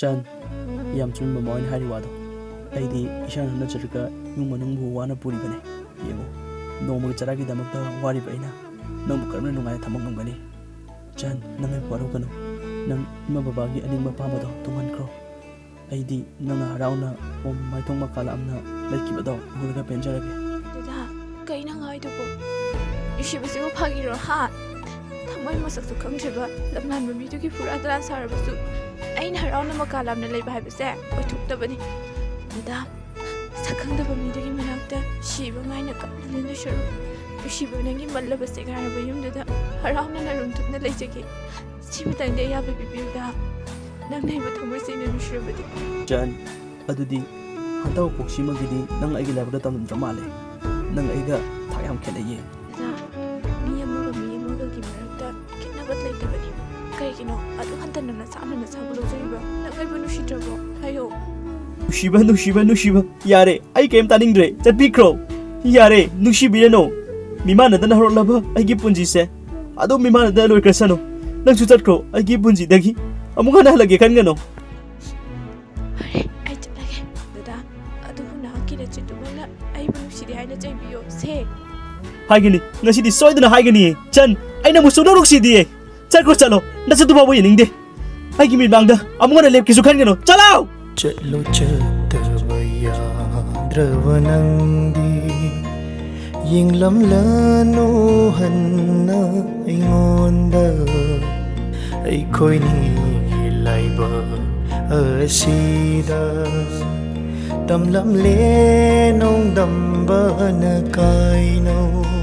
ꯆꯟ ꯌꯥꯝ ꯆꯨꯝꯕ ꯃꯣꯏꯅ ꯍꯥꯏꯔꯤ ꯋꯥꯗꯣ ꯑꯩꯗꯤ ꯏꯁꯥꯅ ꯍꯣꯠꯅꯖꯔꯒ ꯏꯃꯨꯡ ꯃꯅꯨꯡꯕꯨ ꯋꯥꯅ ꯄꯨꯔꯤꯕꯅꯤ ꯌꯦꯡꯉꯨ ꯅꯣꯡꯃꯒꯤ ꯆꯔꯥꯒꯤꯗꯃꯛꯇ ꯋꯥꯔꯤꯕ ꯑꯩꯅ ꯅꯪꯕꯨ ꯀꯔꯝꯅ ꯅꯨꯡꯉꯥꯏꯅ ꯊꯝꯕ ꯉꯝꯒꯅꯤ ꯆꯟ ꯅꯪ ꯑꯩꯕꯨ ꯋꯥꯔꯧꯒꯅꯨ ꯅꯪ ꯏꯃꯥ ꯕꯕꯥꯒꯤ ꯑꯅꯤꯡꯕ ꯄꯥꯝꯕꯗꯣ ꯇꯨꯡꯍꯟꯈ꯭ꯔꯣ ꯑꯩꯗꯤ ꯅꯪꯅ ꯍꯔꯥꯎꯅ ꯃꯥꯏꯊꯣꯡ ꯃꯈꯥ ꯂꯥꯝꯅ ꯂꯩꯈꯤꯕꯗꯣ ꯎꯔꯒ ꯄꯦꯟꯖꯔꯒꯦ ꯗꯗꯥ ꯀꯩ ꯅꯪ ꯍꯥꯏꯗꯨꯕꯣ ꯅꯨꯡꯁꯤꯕꯁꯤꯕꯨ ꯐꯥꯒꯤꯔꯣ ꯍꯥ ꯊꯃꯣꯏ ꯃꯁꯛꯁꯨ ꯈꯪꯗ꯭ꯔꯤꯕ ꯂꯝꯂꯥꯟꯕ ꯃꯤꯗꯨꯒꯤ ꯐꯨꯔꯥ ꯗꯂꯥꯟ ꯁꯥꯔꯕꯁꯨ ꯑꯩꯅ ꯍꯔꯥꯎꯅ ꯃꯀꯥ ꯂꯥꯝꯅ ꯂꯩꯕ ꯍꯥꯏꯕꯁꯦ ꯑꯣꯏꯊꯣꯛꯇꯕꯅꯤ ꯗꯗꯥ ꯁꯛꯈꯪꯗꯕ ꯃꯤꯗꯨꯒꯤ ꯃꯅꯥꯛꯇ ꯁꯤꯕ ꯉꯥꯏꯅ ꯀꯞꯂꯤꯅ ꯁꯔꯨꯛ ꯅꯨꯡꯁꯤꯕ ꯅꯪꯒꯤ ꯃꯜꯂꯕ ꯁꯦꯒꯥꯏꯔꯕ ꯌꯨꯝꯗꯨꯗ ꯍꯔꯥꯎꯅ ꯅꯔꯨꯝ ꯊꯨꯞꯅ ꯂꯩꯖꯒꯦ ꯁꯤꯃꯇꯪꯗꯤ ꯑꯌꯥꯕ ꯄꯤꯕꯤꯌꯨꯗ ꯅꯪꯅ ꯑꯩꯕꯨ ꯊꯃꯣꯏ ꯁꯦꯡꯅ ꯅꯨꯡꯁꯤꯔꯕꯗꯤ ꯆꯟ ꯑꯗꯨꯗꯤ ꯍꯟꯗꯛ ꯄꯣꯛꯁꯤꯃꯒꯤꯗꯤ ꯅꯪ ꯑꯩꯒꯤ ꯂꯥꯏꯕꯛꯇ ꯇꯝꯂꯝꯗ꯭ꯔ ꯃꯥꯜꯂꯦ ꯅꯪ ꯑꯩꯒ ꯊꯥꯛ ꯌꯥꯝ ꯈꯦꯠꯅꯩꯌꯦ ꯗꯗꯥ ꯃꯤ ꯑꯃꯒꯒꯤ ꯃꯔꯛꯇ ꯈꯦꯠꯅꯕ ꯂꯩꯇꯕꯅꯤ ꯀꯩꯒꯤꯅꯣ ꯑꯗꯨ ꯍꯟꯊꯅ ꯅꯁꯥꯅ ꯅꯁꯥꯕꯨ ꯂꯧꯖꯔꯤꯕ ꯅꯪ ꯑꯩꯕꯨ ꯅꯨꯡꯁꯤꯗ꯭ꯔꯕꯣ ꯍꯥꯏꯌꯣ ꯅꯨꯡꯁꯤꯕ ꯌꯥꯔꯦ ꯑꯩ ꯀꯩꯝ ꯇꯥꯅꯤꯡꯗ꯭ꯔꯦ ꯆꯠꯄꯤꯈ꯭ꯔꯣ ꯌꯥꯔꯦ ꯅꯨꯡꯁꯤꯕꯤꯔꯅꯣ ꯃꯤꯃꯥꯟꯅꯗꯅ ꯍꯧꯔꯛꯂꯕ ꯑꯩꯒꯤ ꯄꯨꯟꯁꯤꯁꯦ ꯑꯗꯨꯝ ꯃꯤꯃꯥꯟꯅꯗꯅ ꯂꯣꯏꯈ꯭ꯔꯁꯅꯨ ꯅꯪꯁꯨ ꯆꯠꯈ꯭ꯔꯣ ꯑꯩꯒꯤ ꯄꯨꯟꯁꯤꯗꯒꯤ ꯑꯃꯨꯛ ꯍꯟꯅ ꯍꯜꯂꯒꯦ ꯈꯟꯒꯅꯣ ꯐꯔꯦ ꯑꯩ ꯆꯠꯂꯒꯦ ꯗꯗꯥ ꯑꯗꯨꯕꯨ ꯅꯍꯥꯛꯀꯤ ꯅꯆꯤꯟꯗꯨꯃꯛꯅ ꯑꯩꯕꯨ ꯅꯨꯡꯁꯤꯗꯦ ꯍꯥꯏꯅ ꯆꯩꯕꯤꯌꯣ ꯁꯦ ꯍꯥꯏꯒꯅꯤ ꯉꯁꯤꯗꯤ ꯁꯣꯏꯗꯅ ꯍꯥꯏꯒꯅꯤꯌꯦ ꯆꯟ ꯑꯩ ꯅꯪꯕꯨ ꯁꯨꯡꯅꯨꯡ ꯅꯨꯡꯁꯤꯗꯤꯌꯦ ꯆꯠꯈ꯭ꯔꯣ ꯆꯠꯂꯣ ꯅꯆꯠꯇꯨ ꯐꯥꯎꯕ ꯌꯦꯡꯅꯤꯡꯗꯦ ꯑꯩꯒꯤ ꯃꯤꯠꯃꯥꯡꯗ ꯑꯃꯨꯛ ꯍꯟꯅ ꯂꯦꯞꯀꯦꯁꯨ ꯈꯟꯒꯅꯣ ꯆꯠꯂꯣ ꯆꯠꯂꯣ ꯆꯠꯇꯕ ꯌꯥꯗ꯭ꯔꯕ ꯅꯪꯗꯤ ꯌꯦꯡꯂꯝꯂꯅꯨ ꯍꯟꯅ ꯑꯩꯉꯣꯟꯗ ꯑꯩꯈꯣꯏꯅꯤꯒꯤ ꯂꯥꯏꯕꯛ ꯑꯁꯤꯗ ꯇꯝꯂꯝꯂꯦ ꯅꯣꯡꯗꯝꯕꯅ ꯀꯥꯏꯅꯧ